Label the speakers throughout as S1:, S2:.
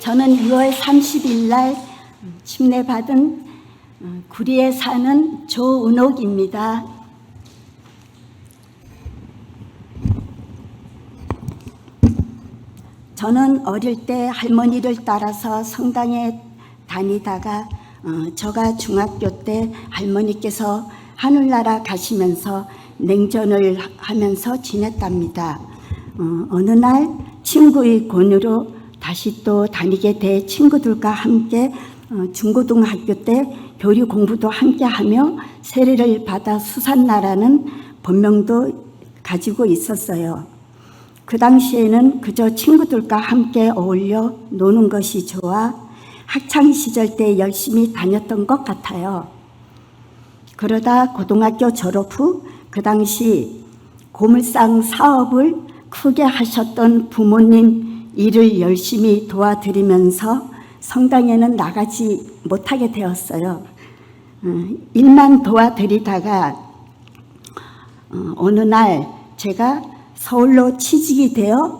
S1: 저는 2월 30일 날 침례받은 구리에 사는 조은옥입니다. 저는 어릴 때 할머니를 따라서 성당에 다니다가 저가 중학교 때 할머니께서 하늘나라 가시면서 냉전을 하면서 지냈답니다. 어느 날 친구의 권유로 다시 또 다니게 돼 친구들과 함께 중고등학교 때 교리 공부도 함께 하며 세례를 받아 수산나라는 본명도 가지고 있었어요. 그 당시에는 그저 친구들과 함께 어울려 노는 것이 좋아 학창시절 때 열심히 다녔던 것 같아요. 그러다 고등학교 졸업 후 그 당시 고물상 사업을 크게 하셨던 부모님 일을 열심히 도와드리면서 성당에는 나가지 못하게 되었어요. 일만 도와드리다가 어느 날 제가 서울로 취직이 되어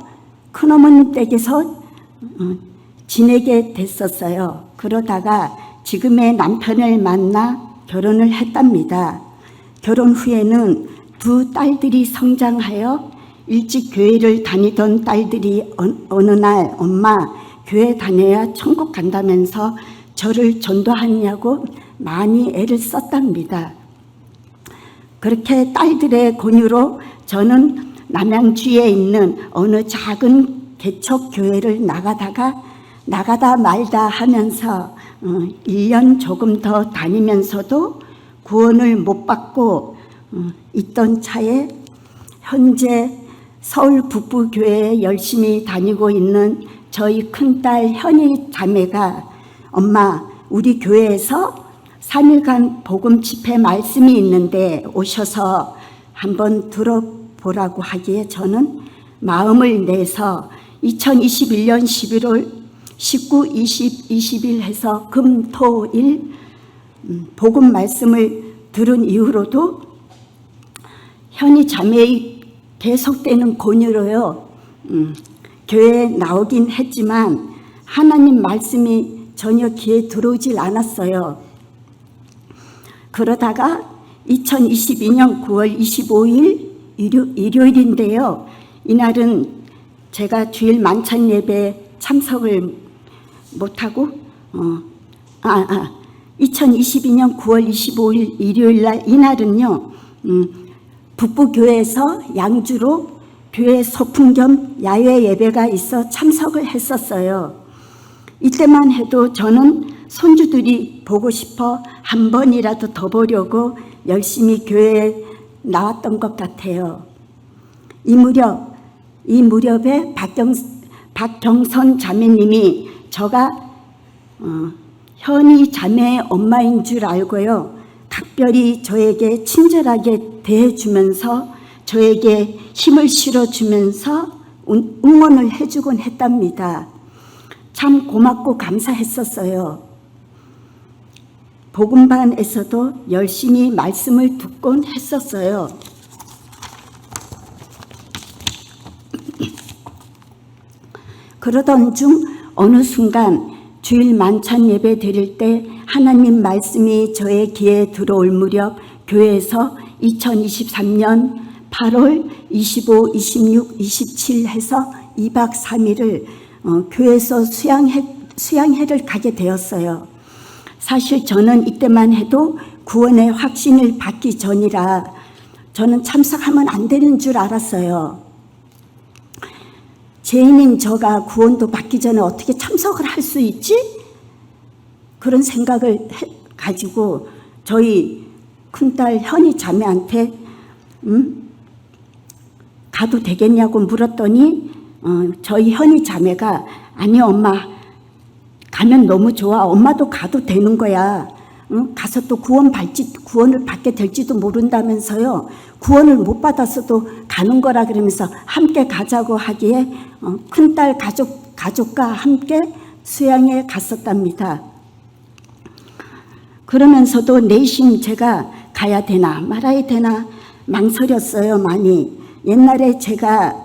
S1: 큰어머님 댁에서 지내게 됐었어요. 그러다가 지금의 남편을 만나 결혼을 했답니다. 결혼 후에는 두 딸들이 성장하여 일찍 교회를 다니던 딸들이 어느 날 엄마 교회 다녀야 천국 간다면서 저를 전도하냐고 많이 애를 썼답니다. 그렇게 딸들의 권유로 저는 남양주에 있는 어느 작은 개척교회를 나가다 말다 하면서 1년 조금 더 다니면서도 구원을 못 받고 있던 차에 현재 서울 북부교회에 열심히 다니고 있는 저희 큰딸 현희 자매가 엄마 우리 교회에서 3일간 복음 집회 말씀이 있는데 오셔서 한번 들어보라고 하기에 저는 마음을 내서 2021년 11월 19, 20, 20일 해서 금, 토, 일 복음 말씀을 들은 이후로도 현희 자매의 계속되는 권유로요 교회에 나오긴 했지만 하나님 말씀이 전혀 귀에 들어오질 않았어요. 그러다가 2022년 9월 25일 일요일인데요. 이날은 제가 주일 만찬 예배에 참석을 못하고 2022년 9월 25일 일요일 날 이날은요 북부교회에서 양주로 교회 소풍 겸 야외 예배가 있어 참석을 했었어요. 이때만 해도 저는 손주들이 보고 싶어 한 번이라도 더 보려고 열심히 교회에 나왔던 것 같아요. 이 무렵에 박경선 자매님이 저가 현희 자매의 엄마인 줄 알고요. 각별히 저에게 친절하게 대해주면서 저에게 힘을 실어주면서 응원을 해주곤 했답니다. 참 고맙고 감사했었어요. 복음반에서도 열심히 말씀을 듣곤 했었어요. 그러던 중 어느 순간 주일 만찬 예배 드릴 때 하나님 말씀이 저의 귀에 들어올 무렵 교회에서 2023년 8월 25, 26, 27 해서 2박 3일을 교회에서 수양회를 가게 되었어요. 사실 저는 이때만 해도 구원의 확신을 받기 전이라 저는 참석하면 안 되는 줄 알았어요. 죄인인 저가 구원도 받기 전에 어떻게 참석을 할 수 있지? 그런 생각을 가지고 저희 큰딸 현희 자매한테 가도 되겠냐고 물었더니 저희 현희 자매가 아니 엄마 가면 너무 좋아. 엄마도 가도 되는 거야. 가서 또 구원을 받게 될지도 모른다면서요. 구원을 못 받았어도 가는 거라 그러면서 함께 가자고 하기에 큰딸 가족과 함께 수양에 갔었답니다. 그러면서도 내심 제가 가야 되나 말아야 되나 망설였어요. 많이. 옛날에 제가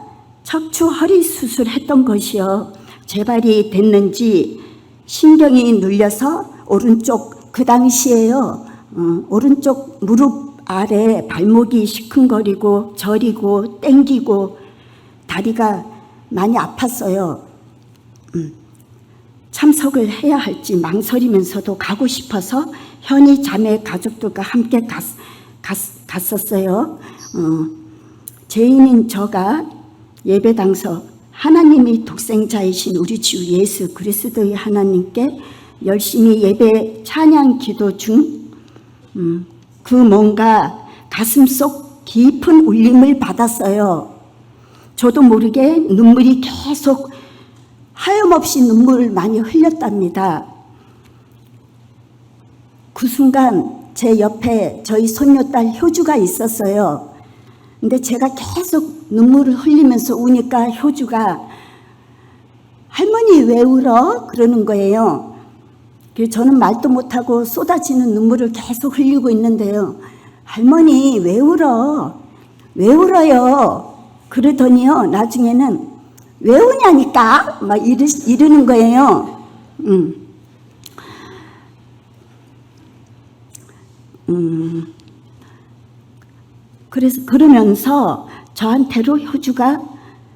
S1: 척추 허리 수술했던 것이요. 재발이 됐는지 신경이 눌려서 오른쪽, 그 당시에요, 오른쪽 무릎 아래 발목이 시큰거리고 저리고 땡기고 다리가 많이 아팠어요. 참석을 해야 할지 망설이면서도 가고 싶어서 현이 자매 가족들과 함께 갔었어요. 죄인인 저가 예배당서 하나님이 독생자이신 우리 주 예수 그리스도의 하나님께 열심히 예배 찬양 기도 중 그 뭔가 가슴속 깊은 울림을 받았어요. 저도 모르게 눈물이 계속 하염없이 눈물을 많이 흘렸답니다. 그 순간 제 옆에 저희 손녀딸 효주가 있었어요. 근데 제가 계속 눈물을 흘리면서 우니까 효주가 할머니 왜 울어? 그러는 거예요. 저는 말도 못하고 쏟아지는 눈물을 계속 흘리고 있는데요. 할머니 왜 울어? 왜 울어요? 그러더니요. 나중에는 왜 우냐니까? 막 이러는 거예요. 그러면서 저한테로 효주가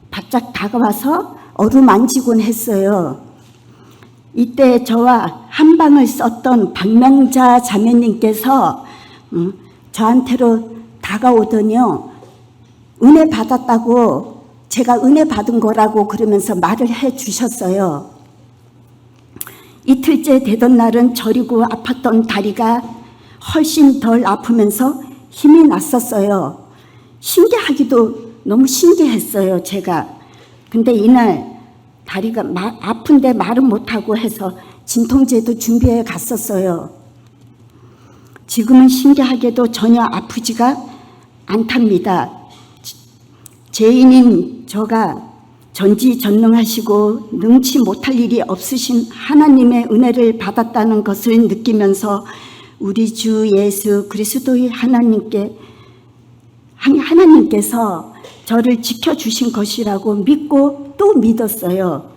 S1: 바짝 다가와서 어루만지곤 했어요. 이때 저와 한 방을 썼던 박명자 자매님께서 저한테로 다가오더니요. 은혜 받았다고, 제가 은혜 받은 거라고 그러면서 말을 해 주셨어요. 이틀째 되던 날은 저리고 아팠던 다리가 훨씬 덜 아프면서 힘이 났었어요. 신기하기도 너무 신기했어요, 제가. 근데 이날 다리가 아픈데 말은 못하고 해서 진통제도 준비해 갔었어요. 지금은 신기하게도 전혀 아프지가 않답니다. 죄인인 저가 전지전능하시고 능치 못할 일이 없으신 하나님의 은혜를 받았다는 것을 느끼면서 우리 주 예수 그리스도의 하나님께서 저를 지켜주신 것이라고 믿고 또 믿었어요.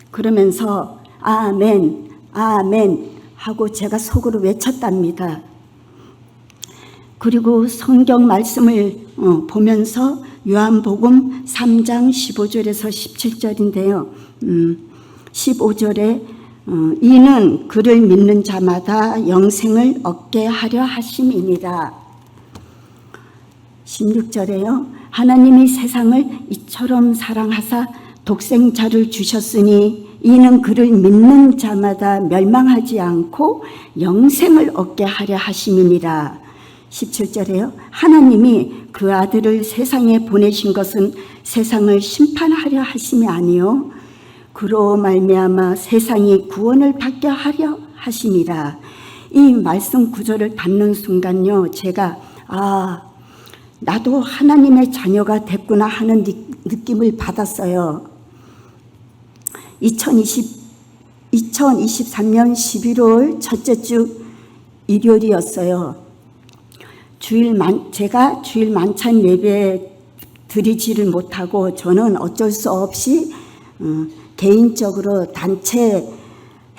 S1: 그러면서 아멘, 아멘 하고 제가 속으로 외쳤답니다. 그리고 성경 말씀을 보면서 요한복음 3장 15절에서 17절인데요. 15절에 이는 그를 믿는 자마다 영생을 얻게 하려 하심이니라. 16절에요. 하나님이 세상을 이처럼 사랑하사 독생자를 주셨으니 이는 그를 믿는 자마다 멸망하지 않고 영생을 얻게 하려 하심이니라. 17절에요. 하나님이 그 아들을 세상에 보내신 것은 세상을 심판하려 하심이 아니요 그로 말미암아 세상이 구원을 받게 하려 하심이라. 이 말씀 구절을 받는 순간요, 제가 나도 하나님의 자녀가 됐구나 하는 느낌을 받았어요. 2023년 11월 첫째 주 일요일이었어요. 제가 주일 만찬 예배 드리지를 못하고 저는 어쩔 수 없이 개인적으로 단체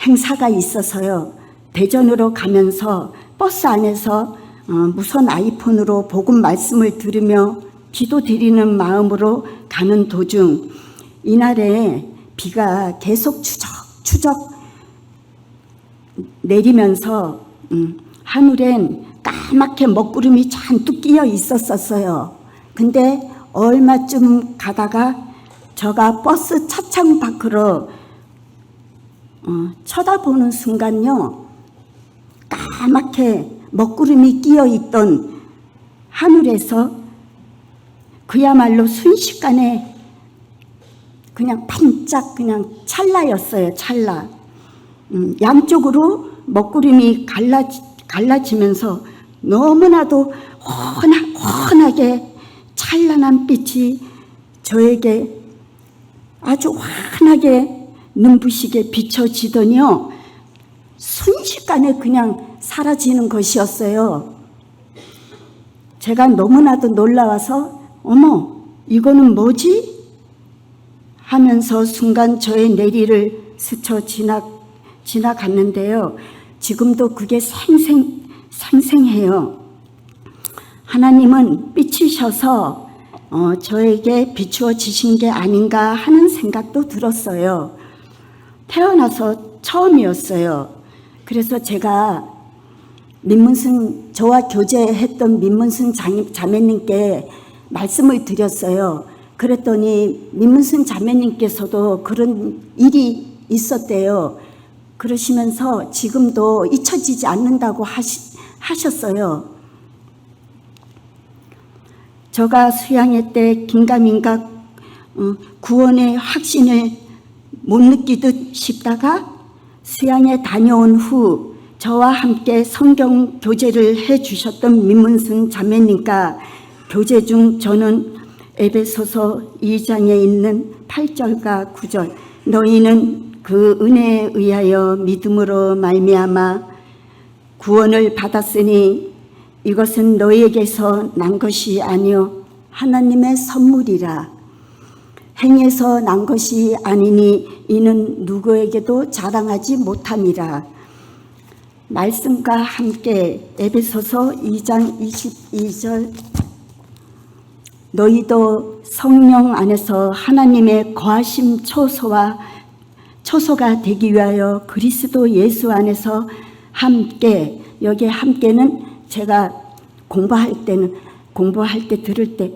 S1: 행사가 있어서요. 대전으로 가면서 버스 안에서 무선 아이폰으로 복음 말씀을 들으며 기도 드리는 마음으로 가는 도중 이날에 비가 계속 추적 내리면서 하늘엔 까맣게 먹구름이 잔뜩 끼어 있었어요. 근데 얼마쯤 가다가 저가 버스 차창 밖으로 쳐다보는 순간요, 까맣게 먹구름이 끼어 있던 하늘에서 그야말로 순식간에 그냥 반짝 그냥 찰나였어요. 찰나. 양쪽으로 먹구름이 갈라지면서 너무나도 환하게 찬란한 빛이 저에게 아주 환하게 눈부시게 비춰지더니요, 순식간에 그냥 사라지는 것이었어요. 제가 너무나도 놀라워서 어머, 이거는 뭐지? 하면서 순간 저의 내리를 스쳐 지나갔는데요. 지금도 그게 생생해요. 하나님은 삐치셔서 저에게 비추어 주신 게 아닌가 하는 생각도 들었어요. 태어나서 처음이었어요. 그래서 제가 저와 교제했던 민문순 자매님께 말씀을 드렸어요. 그랬더니 민문순 자매님께서도 그런 일이 있었대요. 그러시면서 지금도 잊혀지지 않는다고 하셨어요. 저가 수양회 때 긴가민가 구원의 확신을 못 느끼듯 싶다가 수양회 다녀온 후 저와 함께 성경 교제를 해주셨던 민문순 자매님과 교제 중 저는 에베소서 2장에 있는 8절과 9절 너희는 그 은혜에 의하여 믿음으로 말미암아 구원을 받았으니 이것은 너희에게서 난 것이 아니요 하나님의 선물이라 행해서 난 것이 아니니 이는 누구에게도 자랑하지 못함이라. 말씀과 함께 에베소서 2장 22절 너희도 성령 안에서 하나님의 거하심 초소가 되기 위하여 그리스도 예수 안에서 함께, 여기에 함께는 제가 공부할 때 들을 때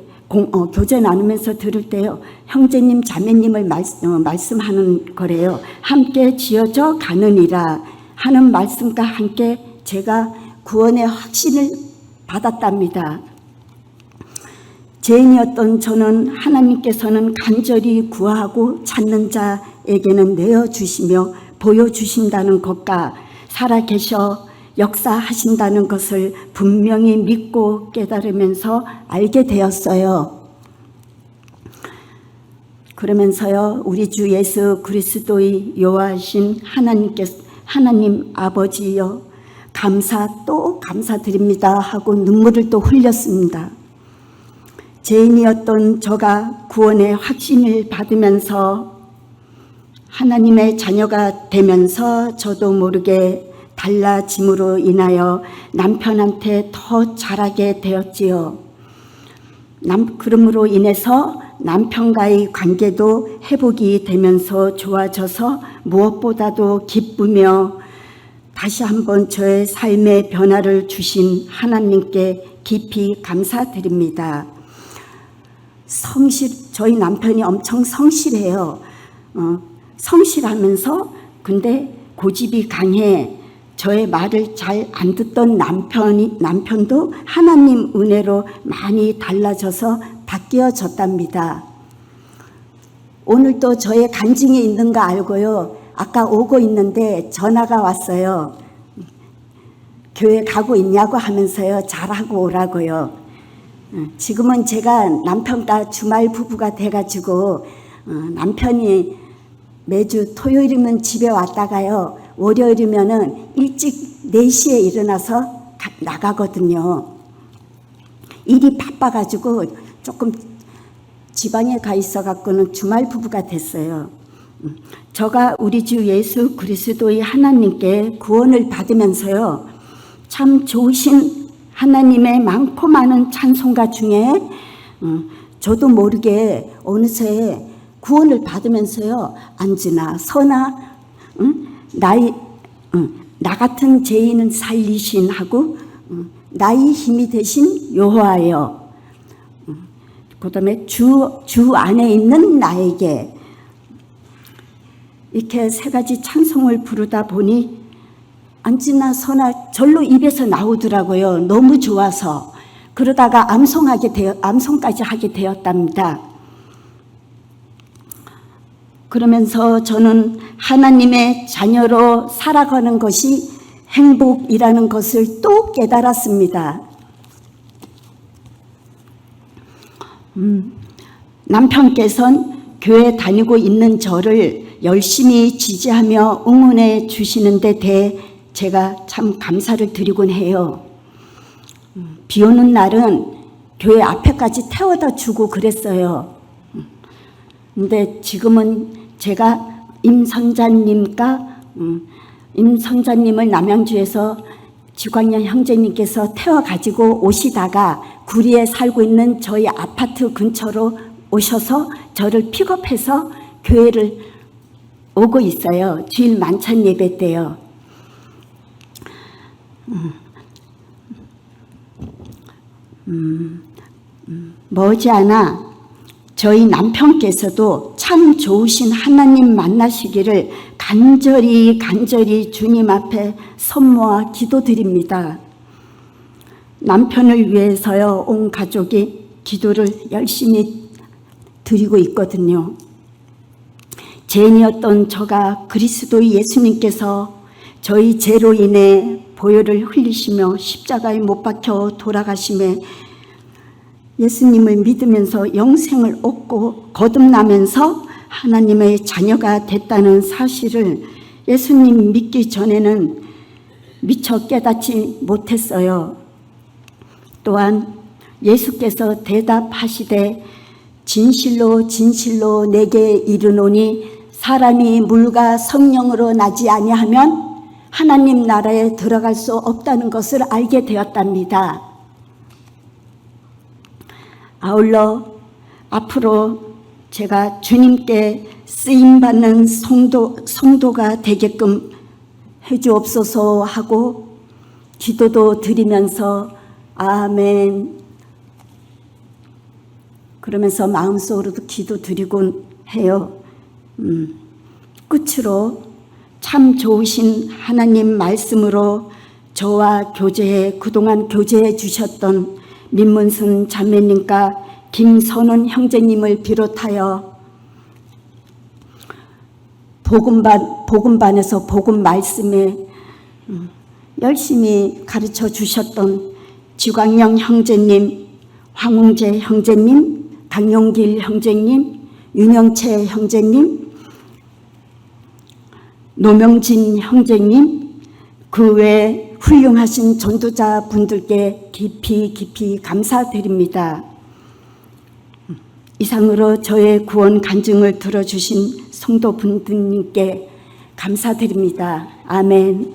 S1: 교제 나누면서 들을 때요 형제님 자매님을 말씀하는 거래요. 함께 지어져 가느니라 하는 말씀과 함께 제가 구원의 확신을 받았답니다. 죄인이었던 저는 하나님께서는 간절히 구하고 찾는 자에게는 내어주시며 보여주신다는 것과 살아계셔 역사하신다는 것을 분명히 믿고 깨달으면서 알게 되었어요. 그러면서요 우리 주 예수 그리스도의 여호와신 하나님 아버지여 또 감사드립니다 하고 눈물을 또 흘렸습니다. 죄인이었던 저가 구원의 확신을 받으면서 하나님의 자녀가 되면서 저도 모르게 달라짐으로 인하여 남편한테 더 잘하게 되었지요. 그러므로 인해서 남편과의 관계도 회복이 되면서 좋아져서 무엇보다도 기쁘며 다시 한번 저의 삶의 변화를 주신 하나님께 깊이 감사드립니다. 저희 남편이 엄청 성실해요. 성실하면서 근데 고집이 강해. 저의 말을 잘 안 듣던 남편도 하나님 은혜로 많이 달라져서 바뀌어졌답니다. 오늘도 저의 간증이 있는 거 알고요. 아까 오고 있는데 전화가 왔어요. 교회 가고 있냐고 하면서요. 잘하고 오라고요. 지금은 제가 남편과 주말 부부가 돼가지고 남편이 매주 토요일이면 집에 왔다가요. 월요일이면은 일찍 4시에 일어나서 나가거든요. 일이 바빠가지고 조금 지방에 가 있어갖고는 주말 부부가 됐어요. 저가 우리 주 예수 그리스도의 하나님께 구원을 받으면서요. 참 좋으신 하나님의 많고 많은 찬송가 중에 저도 모르게 어느새 구원을 받으면서요. 안지나 서나 나 같은 죄인은 살리신 하고 나의 힘이 되신 여호와여 그 다음에 주 안에 있는 나에게 이렇게 3가지 찬송을 부르다 보니 안지나 서나 절로 입에서 나오더라고요. 너무 좋아서. 그러다가 암송까지 하게 되었답니다. 그러면서 저는 하나님의 자녀로 살아가는 것이 행복이라는 것을 또 깨달았습니다. 남편께서는 교회 다니고 있는 저를 열심히 지지하며 응원해 주시는 데 대해 제가 참 감사를 드리곤 해요. 비 오는 날은 교회 앞에까지 태워다 주고 그랬어요. 근데 지금은 제가 임선자님을 남양주에서 지광영 형제님께서 태워가지고 오시다가 구리에 살고 있는 저희 아파트 근처로 오셔서 저를 픽업해서 교회를 오고 있어요. 주일 만찬 예배 때요. 머지않아 저희 남편께서도 참 좋으신 하나님 만나시기를 간절히 주님 앞에 손모아 기도드립니다. 남편을 위해서요, 온 가족이 기도를 열심히 드리고 있거든요. 죄인이었던 저가 그리스도 예수님께서 저희 죄로 인해 보혈을 흘리시며 십자가에 못 박혀 돌아가심에 예수님을 믿으면서 영생을 얻고 거듭나면서 하나님의 자녀가 됐다는 사실을 예수님 믿기 전에는 미처 깨닫지 못했어요. 또한 예수께서 대답하시되 진실로 내게 이르노니 사람이 물과 성령으로 나지 아니하면 하나님 나라에 들어갈 수 없다는 것을 알게 되었답니다. 아울러 앞으로 제가 주님께 쓰임받는 성도가 되게끔 해주옵소서 하고 기도도 드리면서 아멘 그러면서 마음속으로도 기도 드리곤 해요. 끝으로 참 좋으신 하나님 말씀으로 저와 그동안 교제해 주셨던 민문순 자매님과 김선훈 형제님을 비롯하여 복음반에서 복음 말씀에 열심히 가르쳐 주셨던 지광영 형제님, 황웅재 형제님, 강용길 형제님, 윤영채 형제님, 노명진 형제님, 그 외 훌륭하신 전도자 분들께 깊이 감사드립니다. 이상으로 저의 구원 간증을 들어주신 성도분들께 감사드립니다. 아멘.